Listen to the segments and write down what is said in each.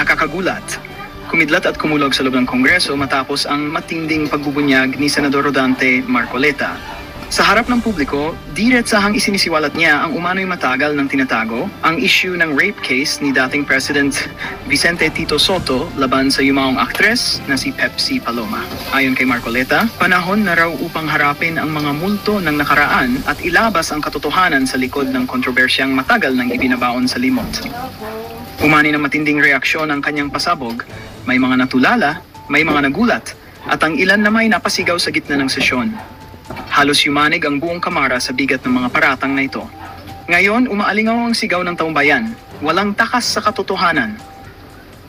Nakakagulat. Kumidlat at kumulog sa loob ng Kongreso matapos ang matinding pagbubunyag ni Senador Rodante Marcoleta. Sa harap ng publiko, diretsahang isinisiwalat niya ang umano'y matagal ng tinatago ang issue ng rape case ni dating President Vicente Tito Sotto laban sa yumaong aktres na si Pepsi Paloma. Ayon kay Marcoleta, panahon na raw upang harapin ang mga multo ng nakaraan at ilabas ang katotohanan sa likod ng kontrobersyang matagal nang ibinabaon sa limot. Umani ng matinding reaksyon ang kanyang pasabog, may mga natulala, may mga nagulat, at ang ilan na may napasigaw sa gitna ng sesyon. Halos yumanig ang buong kamara sa bigat ng mga paratang na ito. Ngayon, umaalingaw ang sigaw ng taumbayan, walang takas sa katotohanan.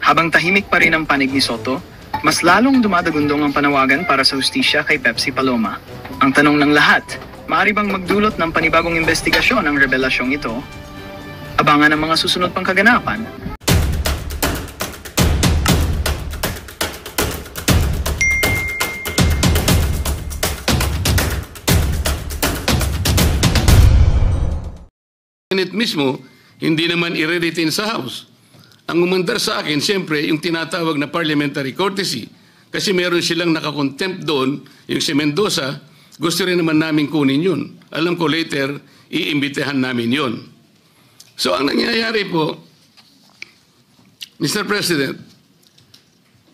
Habang tahimik pa rin ang panig ni Sotto, mas lalong dumadagundong ang panawagan para sa hustisya kay Pepsi Paloma. Ang tanong ng lahat, maaari bang magdulot ng panibagong investigasyon ang revelasyong ito? Abangan ang mga susunod pang kaganapan. Senate mismo, hindi naman i-retain sa House. Ang umandar sa akin, siyempre, yung tinatawag na parliamentary courtesy. Kasi meron silang nakakontempt doon, yung si Mendoza, gusto rin naman namin kunin yun. Alam ko later, iimbitehan namin yun. So ang nangyayari po, Mr. President,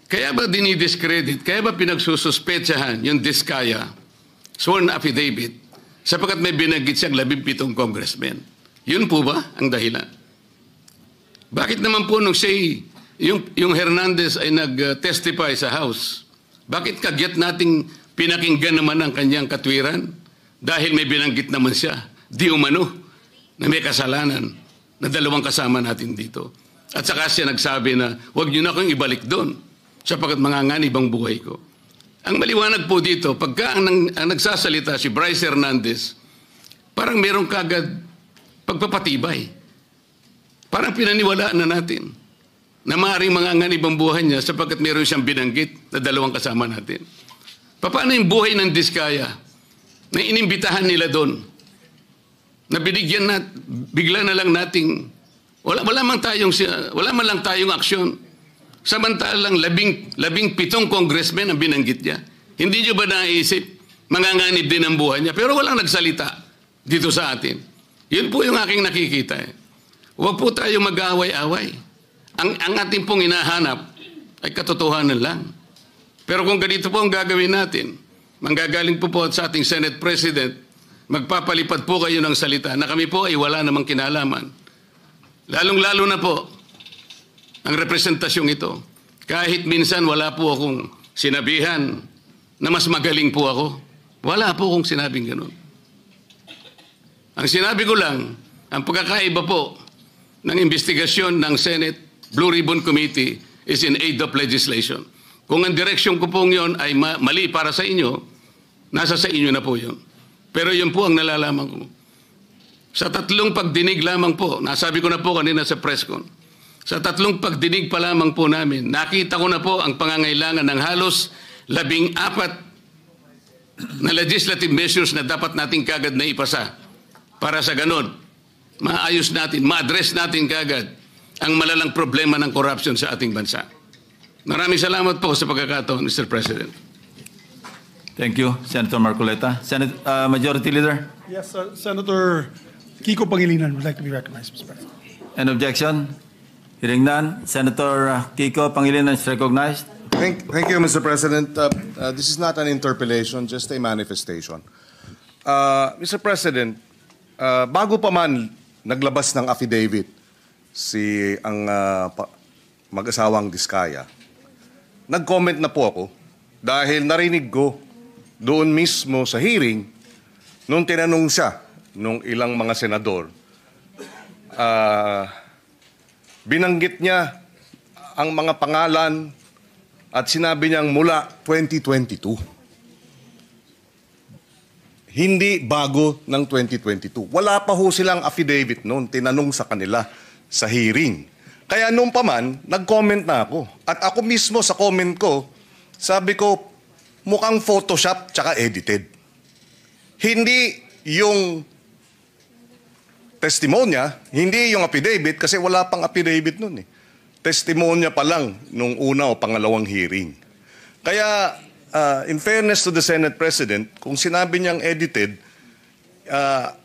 kaya ba dinidiscredit, kaya ba pinagsususpetsahan yung Diskaya sworn affidavit sapagkat may binanggit siyang 17 congressmen? Yun po ba ang dahilan? Bakit naman po nung siya, yung Hernandez ay nag-testify sa House, bakit kagyat nating pinakinggan naman ang kanyang katwiran? Dahil may binanggit naman siya, di umano, na may kasalanan na dalawang kasama natin dito. At saka siya nagsabi na, huwag niyo na akong ibalik doon, sapagkat manganganib ang buhay ko. Ang maliwanag po dito, pagka ang nagsasalita si Bryce Hernandez, parang merong kagad pagpapatibay. Parang pinaniwalaan na natin na maaaring manganganib ang buhay niya sapagkat meron siyang binanggit na dalawang kasama natin. Paano yung buhay ng Diskaya na inimbitahan nila doon? Na binigyan na, bigla na lang nating, wala man lang tayong aksyon. Samantalang 17 congressmen ang binanggit niya. Hindi niyo ba naisip, manganganib din ang buhay niya? Pero walang nagsalita dito sa atin. Yun po yung aking nakikita. Huwag po tayo mag-aaway-away. Ang ating pong hinahanap ay katotohanan lang. Pero kung ganito po ang gagawin natin, manggagaling po sa ating Senate President, magpapalipad po kayo ng salita na kami po ay wala namang kinalaman. Lalong-lalo na po ang representasyong ito. Kahit minsan wala po akong sinabihan na mas magaling po ako. Wala po akong sinabing ganun. Ang sinabi ko lang, ang pagkakaiba po ng investigasyon ng Senate Blue Ribbon Committee is in aid of legislation. Kung ang direksyon ko pong yun ay mali para sa inyo, nasa sa inyo na po yun. Pero yun po ang nalalaman ko. Sa 3 pagdinig lamang po, nasabi ko na po kanina sa press con, sa 3 pagdinig pa lamang po namin, nakita ko na po ang pangangailangan ng halos 14 na legislative measures na dapat nating kagad na ipasa. Para sa ganon, maayos natin, ma-address natin kagad ang malalang problema ng corruption sa ating bansa. Maraming salamat po sa pagkakataon, Mr. President. Thank you, Senator Marcoleta. Majority Leader? Yes, Senator Kiko Pangilinan would like to be recognized, Mr. President. An objection? Hearing none, Senator Kiko Pangilinan is recognized. Thank you, Mr. President. This is not an interpellation, just a manifestation. Mr. President, bago pa man naglabas ng affidavit ang mag-asawang Diskaya, nag-comment na po ako dahil narinig ko doon mismo sa hearing nung tinanong siya nung ilang mga senador. Binanggit niya ang mga pangalan at sinabi niyang mula 2022. Hindi bago ng 2022. Wala pa ho silang affidavit noon, tinanong sa kanila sa hearing. Kaya noon pa man, nag-comment na ako. At ako mismo sa comment ko, sabi ko, mukhang Photoshop tsaka edited. Hindi yung testimonya, hindi yung affidavit, kasi wala pang affidavit noon eh. testimonya pa lang nung una o pangalawang hearing. Kaya, in fairness to the Senate President, kung sinabi niyang edited,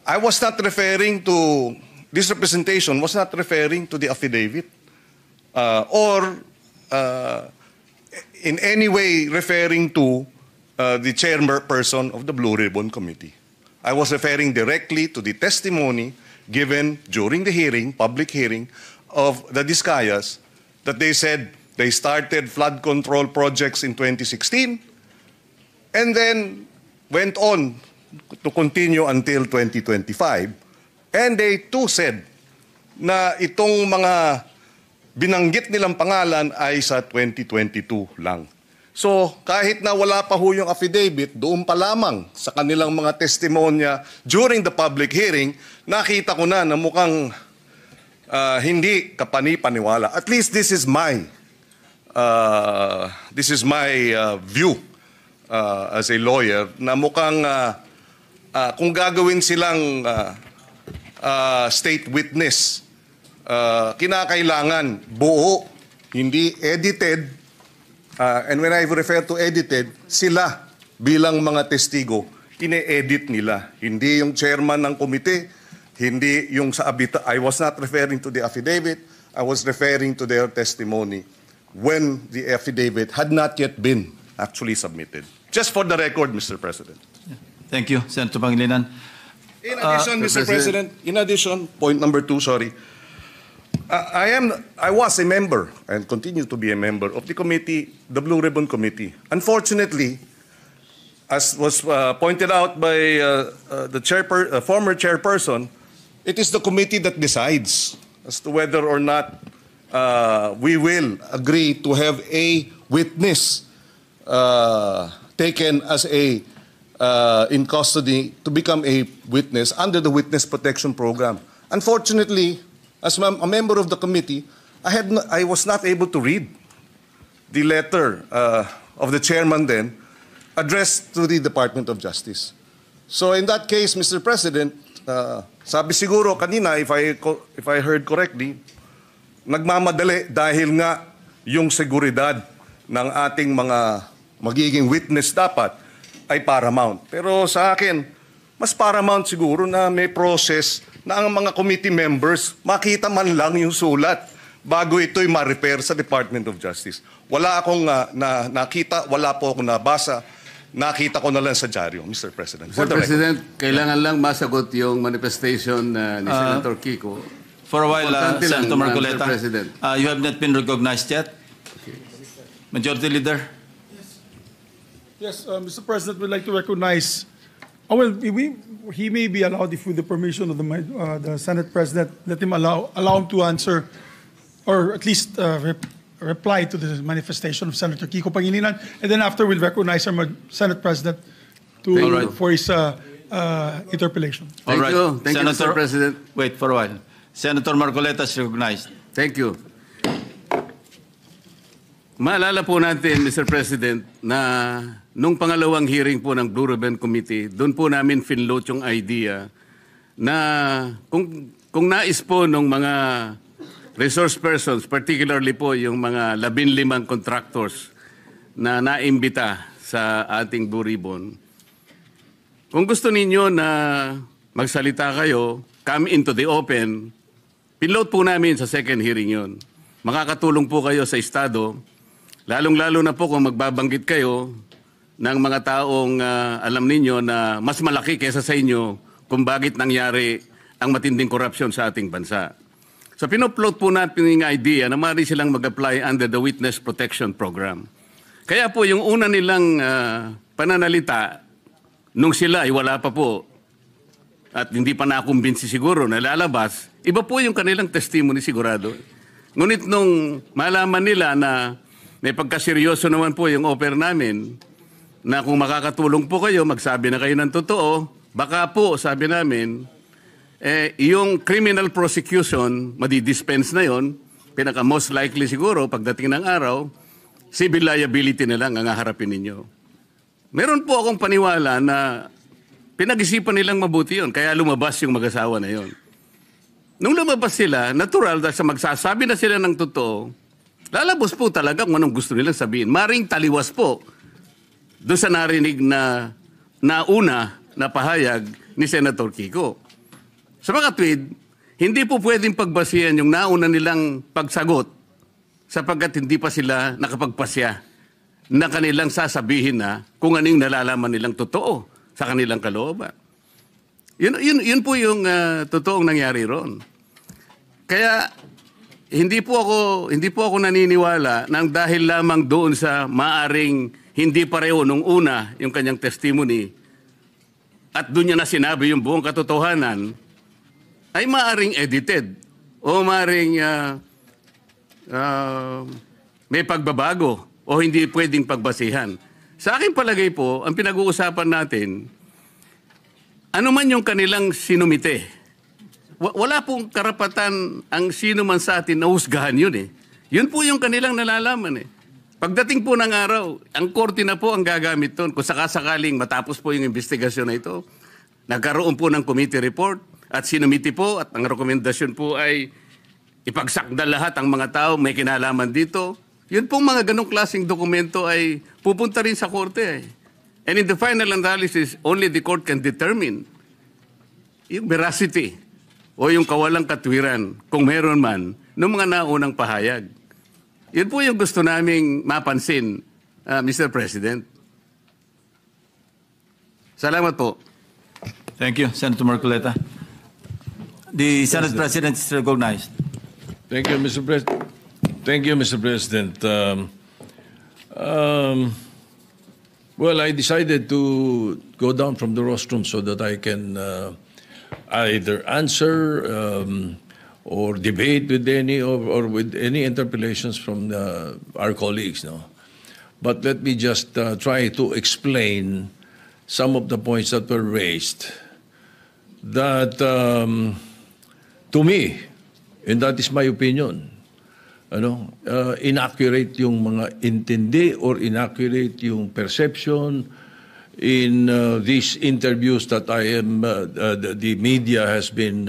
I was not referring to, this representation was not referring to the affidavit or in any way referring to the chairperson of the Blue Ribbon Committee. I was referring directly to the testimony given during the hearing, public hearing, of the Discayas, that they said they started flood control projects in 2016 and then went on to continue until 2025. And they too said na itong mga binanggit nilang pangalan ay sa 2022 lang. So, kahit na wala pa ho yung affidavit, doon pa lamang sa kanilang mga testimonya during the public hearing, nakita ko na mukhang hindi kapani-paniwala. At least this is my view as a lawyer, na mukhang kung gagawin silang state witness, kinakailangan buo, hindi edited. And when I refer to edited, sila bilang mga testigo, ine-edit nila. Hindi yung chairman ng komite, hindi yung sa abita. I was not referring to the affidavit, I was referring to their testimony when the affidavit had not yet been actually submitted. Just for the record, Mr. President. Thank you, Senator Pangilinan. In addition, Mr. President, in addition, point number 2, sorry. I was a member and continue to be a member of the committee, the Blue Ribbon Committee. Unfortunately, as was pointed out by the former chairperson, it is the committee that decides as to whether or not we will agree to have a witness taken as in custody to become a witness under the Witness Protection Program. Unfortunately, as a member of the committee, I was not able to read the letter of the chairman then addressed to the Department of Justice. So in that case, Mr. President, sabi siguro kanina, if I heard correctly, nagmamadali dahil nga yung seguridad ng ating mga magiging witness dapat ay paramount. Pero sa akin, mas paramount siguro na may process na ang mga committee members makita man lang yung sulat bago ito'y ma-repair sa Department of Justice. Wala akong nakita, wala po akong nabasa, nakita ko na lang sa dyaryo, Mr. President. Mr. President, kailangan lang masagot yung manifestation ni Senator Kiko. For a while, Importante lang, Senator Marcoleta, Mr. President. you have not been recognized yet. Majority Leader. Yes, Mr. President, we'd like to recognize, he may be allowed, if with the permission of the Senate President, let him allow him to answer, or at least reply to the manifestation of Senator Kiko Pangilinan, and then after we'll recognize our Senate President for his interpellation. Thank you. Thank you, Mr. President. Wait for a while. Senator Marcoleta is recognized. Thank you. Maalala po natin, Mr. President, na nung pangalawang hearing po ng Blue Ribbon Committee, doon po namin finload yung idea na kung nais po ng mga resource persons, particularly po yung mga 15 contractors na naimbita sa ating Blue Ribbon, kung gusto ninyo na magsalita kayo, come into the open, pinload po namin sa second hearing yon. Makakatulong po kayo sa Estado, lalong-lalo na po kung magbabanggit kayo ng mga taong alam ninyo na mas malaki kaysa sa inyo kung bakit nangyari ang matinding korupsyon sa ating bansa. So pinupload po natin yung idea na maaari silang mag-apply under the Witness Protection Program. Kaya po yung una nilang pananalita, nung sila ay wala pa po at hindi pa nakumbinsi siguro na lalabas, iba po yung kanilang testimony sigurado. Ngunit nung malaman nila na may pagkaseryoso naman po yung offer namin, na kung makakatulong po kayo, magsabi na kayo ng totoo, baka po, sabi namin, yung criminal prosecution, madidispense na yon, pinaka most likely siguro, pagdating ng araw, civil liability na lang ang haharapin ninyo. Meron po akong paniwala na pinag-isipan nilang mabuti yon, kaya lumabas yung mag-asawa na yon. Nung lumabas sila, natural, dahil sa magsasabi na sila ng totoo, lalabas po talaga kung anong gusto nilang sabihin. Maring taliwas po doon sa narinig na nauna na pahayag ni Senator Kiko. Sa mga tweet, hindi po pwedeng pagbasihan yung nauna nilang pagsagot sapagkat hindi pa sila nakapagpasya na kanilang sasabihin na kung anong nalalaman nilang totoo sa kanilang kalooban. Yun po yung totoong nangyari ron. Kaya hindi po ako naniniwala nang dahil lamang doon sa maaring hindi pareho nung una yung kanyang testimony at doon niya na sinabi yung buong katotohanan ay maaring edited o maaring may pagbabago o hindi pwedeng pagbasihan. Sa aking palagay po, ang pinag-uusapan natin, ano man yung kanilang sinumite, wala pong karapatan ang sino man sa atin na husgahan yun eh. Yun po yung kanilang nalalaman eh. Pagdating po ng araw, ang korte na po ang gagamit doon. Kung sakasakaling matapos po yung investigasyon na ito, nagkaroon po ng committee report at sinumiti po at ang rekomendasyon po ay ipagsakda lahat ang mga tao may kinalaman dito. Yun pong mga ganong klaseng dokumento ay pupunta rin sa korte. And in the final analysis, only the court can determine yung veracity o yung kawalang katwiran, kung meron man, ng mga naunang pahayag. Yun po yung gusto naming mapansin, Mr. President. Salamat po. Thank you, Senator Marcoleta. The Senate President is recognized. Thank you, Mr. President. Thank you, Mr. President. Well, I decided to go down from the rostrum so that I can either answer or debate with any or with any interpellations from our colleagues. No, but let me just try to explain some of the points that were raised. That to me, and that is my opinion, inaccurate yung mga intindi or inaccurate yung perception in these interviews that the media has been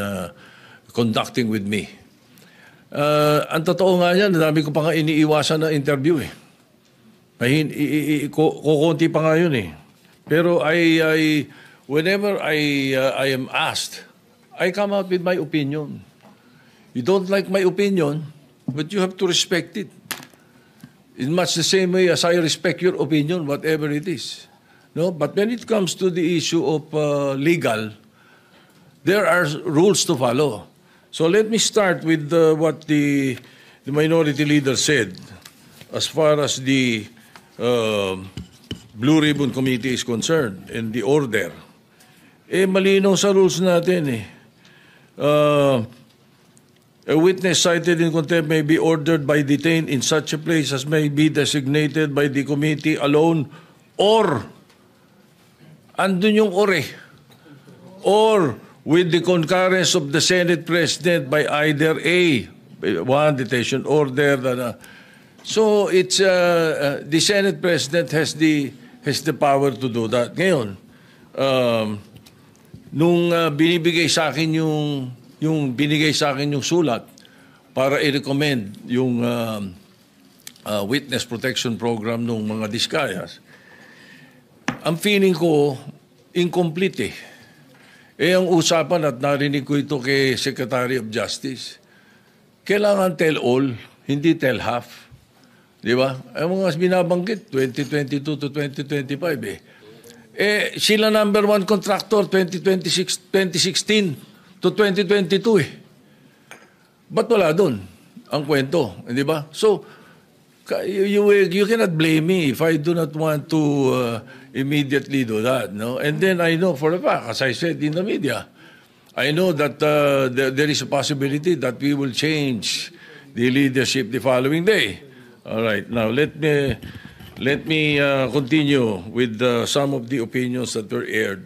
conducting with me. Ang totoo nga yan, dami ko pa nga iniiwasan na interview eh. Kukunti pa nga yun eh. Pero whenever I am asked, I come out with my opinion. You don't like my opinion, but you have to respect it. In much the same way as I respect your opinion, whatever it is. No, but when it comes to the issue of legal, there are rules to follow. So let me start with what the minority leader said as far as the Blue Ribbon Committee is concerned and the order. Malinaw sa rules natin eh. A witness cited in contempt may be ordered by detained in such a place as may be designated by the committee alone or, andun yung or with the concurrence of the Senate President by either one detention order. So it's the Senate President has the power to do that. Ngayon, nung binibigay sa akin binigay sa akin yung sulat para i-recommend yung witness protection program ng mga Diskayas, ang feeling ko, incomplete eh. Ang usapan at narinig ko ito kay Secretary of Justice, kailangan tell all, hindi tell half. Di ba? Ang mga binabanggit, 2022 to 2025 eh. Sila number one contractor, 2016 to 2022 eh. Ba't wala doon ang kwento? Di ba? So, you cannot blame me if I do not want to immediately do that. No? And then I know for a fact, as I said in the media, I know that there is a possibility that we will change the leadership the following day. All right. Now, let me continue with some of the opinions that were aired.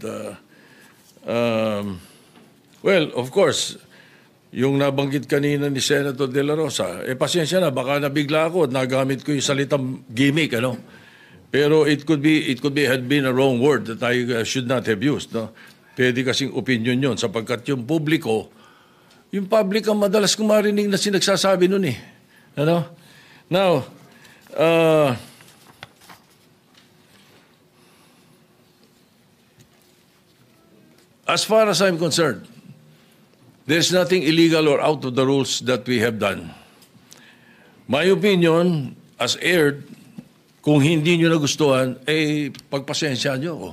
Well, of course, yung nabanggit kanina ni Senator De La Rosa, pasensya na, baka nabigla ako at nagamit ko yung salitang gimmick, Pero it could had been a wrong word that I should not have used, no? Pwede kasing opinion yon sapagkat yung public ang madalas kong marinig na sinagsasabi nun eh. Now, as far as I'm concerned, there's nothing illegal or out of the rules that we have done. My opinion, as aired, kung hindi nyo nagustuhan, pagpasensya nyo ako.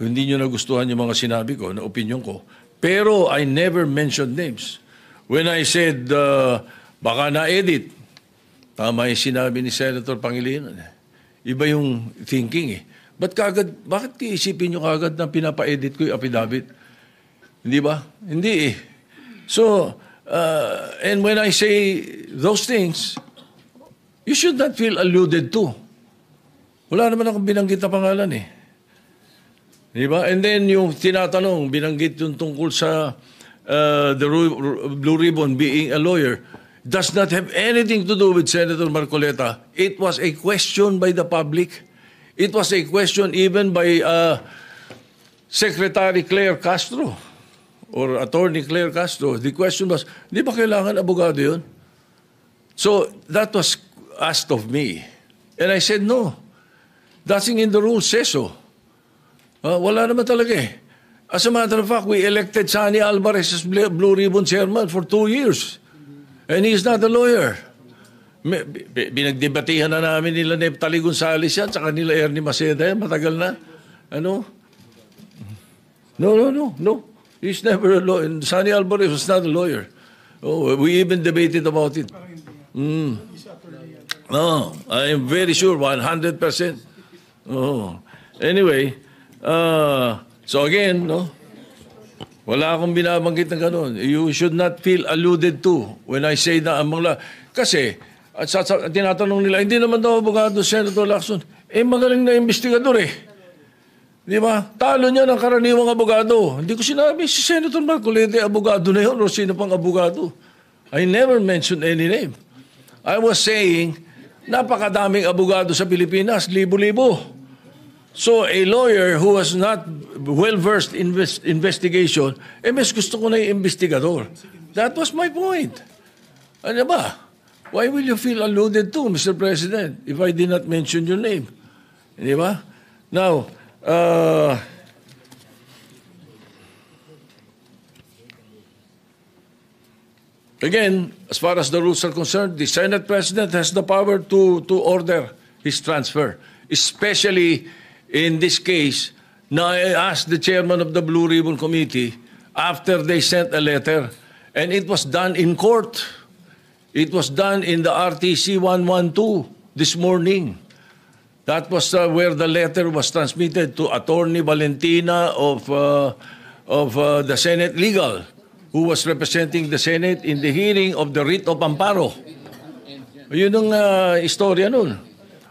Kung hindi nyo nagustuhan yung mga sinabi ko, na opinion ko. Pero I never mentioned names. When I said, baka na-edit, tama yung sinabi ni Senator Pangilinan. Iba yung thinking eh. Bakit iisipin nyo kagad na pinapa-edit ko yung affidavit? Hindi ba? Hindi eh. So, and when I say those things, you should not feel alluded to. Wala naman akong binanggit na pangalan eh. Di ba? And then yung tinatanong, binanggit yung tungkol sa the Blue Ribbon being a lawyer, does not have anything to do with Senator Marcoleta. It was a question by the public. It was a question even by Secretary Claire Castro or Attorney Claire Castro. The question was, di ba kailangan abogado yun? So that was asked of me. And I said, no. Nothing in the rules says so. Wala naman talaga eh. As a matter of fact, we elected Sani Alvarez as Blue Ribbon Chairman for 2 years. And he is not a lawyer. Binagdebatihan na namin nila Neptali Gonzales yan sa kanila Ernie Maceda yan. Matagal na. Ano? No. He's never a lawyer. Sani Alvarez was not a lawyer. Oh, we even debated about it. No, I am very sure, 100%. Oh. Anyway, so again, no? Wala akong binabanggit na gano'n. You should not feel alluded to when I say na ang mga... Kasi, tinatanong nila, hindi naman daw abogado Senator Lacson. Magaling na investigador eh. Di ba? Talo niya ng karaniwang abogado. Hindi ko sinabi, si Senator Marcoleta, abogado na yun o sino pang abogado. I never mentioned any name. I was saying, napakadaming abogado sa Pilipinas, libo-libo. So a lawyer who was not well-versed in investigation, mas gusto ko na yung investigador. That was my point. Ano ba? Why will you feel alluded to, Mr. President, if I did not mention your name? Di ba? Now, again, as far as the rules are concerned, the Senate President has the power to order his transfer, especially in this case, now I asked the chairman of the Blue Ribbon Committee after they sent a letter, and it was done in court. It was done in the RTC 112 this morning. That was where the letter was transmitted to Attorney Valentina of the Senate Legal, who was representing the Senate in the hearing of the writ of amparo. Yun ang istorya nun.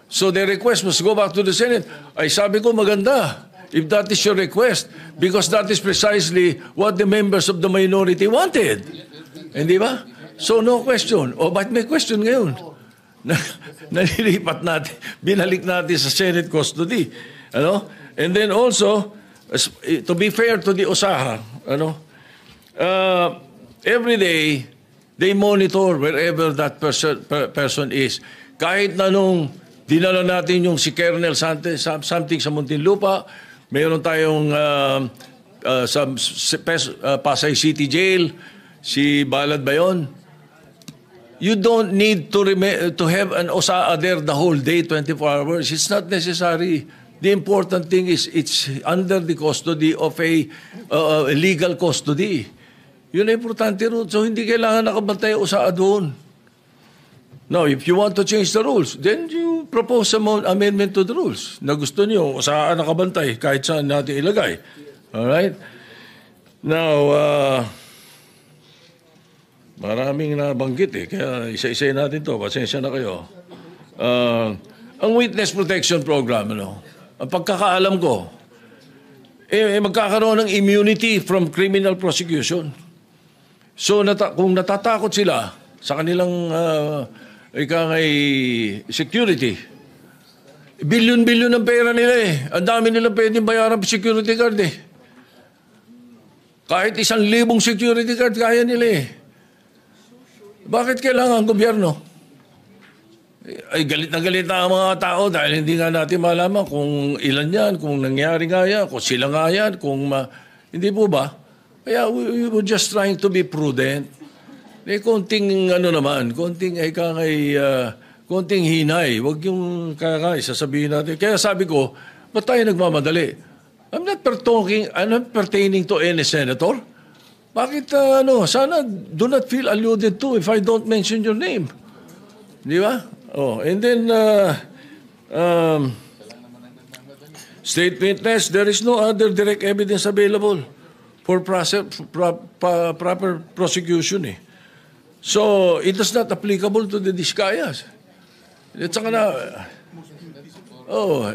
So the request must go back to the Senate. Ay sabi ko maganda if that is your request because that is precisely what the members of the minority wanted. Hindi ba? So no question. O ba't may question ngayon? Nalilipat natin, binalik natin sa Senate custody. Ano? And then also, to be fair to the OSAHA, every day, they monitor wherever that person is. Kahit na nung dinala natin yung si Colonel something sa Muntinlupa, mayroon tayong sa Pasay City Jail, si Balad ba yun? You don't need to have an OSAA there the whole day, 24 hours. It's not necessary. The important thing is it's under the custody of a legal custody. Yun ang importante ron. So hindi kailangan nakabantay OSAA doon. Now, if you want to change the rules, then you propose some amendment to the rules na gusto niyo OSAA nakabantay kahit saan natin ilagay. Alright? Now, maraming nabanggit eh. Kaya isa-isay natin to. Pasensya na kayo. Ang Witness Protection Program, ang pagkakaalam ko, magkakaroon ng immunity from criminal prosecution. So, kung natatakot sila sa kanilang security, bilyon-bilyon ng pera nila eh. Ang dami nilang pwedeng bayaran security guard eh. Kahit 1,000 security guard, kaya nila eh. Bakit kailangan ang gobyerno? ay galit na ang mga tao dahil hindi nga natin malaman kung ilan yan, kung nangyari nga yan, kung sila nga yan, hindi po ba? Kaya we were just trying to be prudent. Konting konting hinay. Huwag yung sasabihin natin. Kaya sabi ko, ba't tayo nagmamadali? I'm not pertaining to any senator. Bakit, sana do not feel alluded to if I don't mention your name. Di ba? Oh, and then, state witness, there is no other direct evidence available for proper prosecution. So, it is not applicable to the Discayas. At saka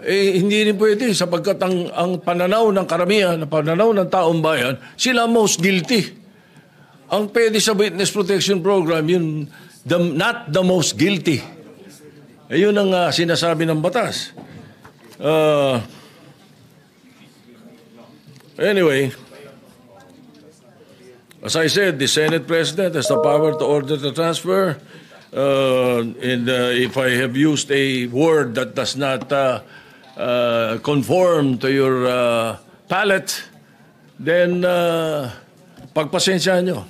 hindi rin pwede sapagkat ang pananaw ng karamihan, ang pananaw ng taong bayan, sila most guilty. Ang pwede sa Witness Protection Program, yun, not the most guilty. Ayun ang sinasabi ng batas. Anyway, as I said, the Senate President has the power to order the transfer. And if I have used a word that does not conform to your palate, then pagpasensyahan nyo.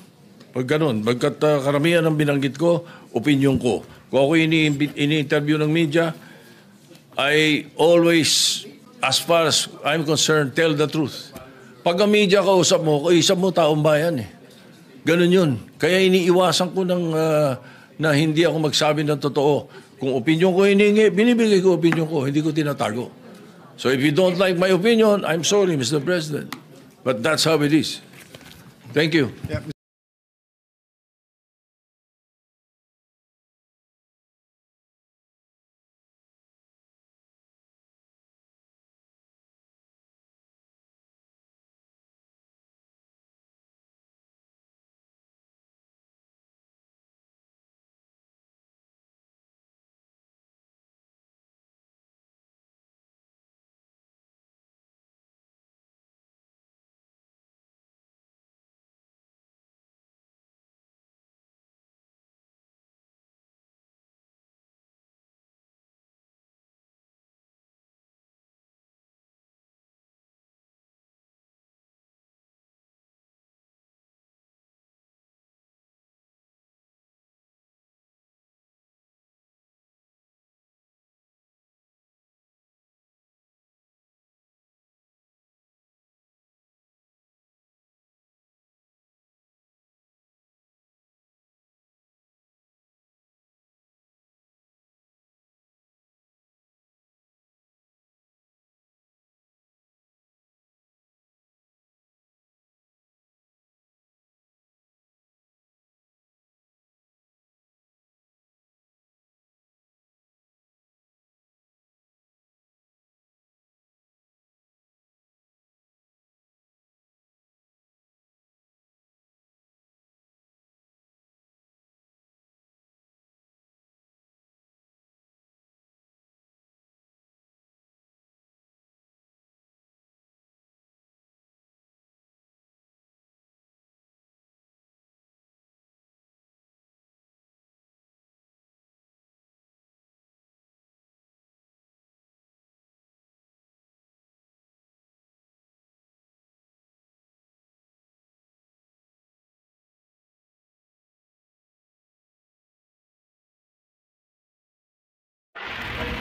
Pag ganun, bagkat karamihan ng binanggit ko, opinion ko. Kung ako ini-interview ng media, I always, as far as I'm concerned, tell the truth. Pag ang media kausap mo taong bayan Ganun yun. Kaya iniiwasan ko na hindi ako magsabi ng totoo. Kung opinion ko hiningi, binibigay ko opinion ko, hindi ko tinatago. So if you don't like my opinion, I'm sorry, Mr. President. But that's how it is. Thank you. Yeah.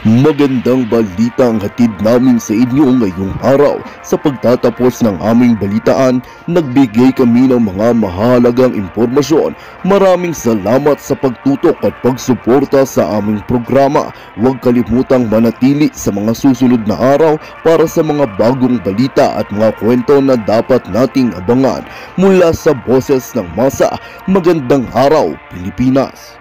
Magandang balita ang hatid namin sa inyo ngayong araw. Sa pagtatapos ng aming balitaan, nagbigay kami ng mga mahalagang impormasyon. Maraming salamat sa pagtutok at pagsuporta sa aming programa. Huwag kalimutang manatili sa mga susunod na araw para sa mga bagong balita at mga kwento na dapat nating abangan. Mula sa Boses ng Masa, magandang araw, Pilipinas!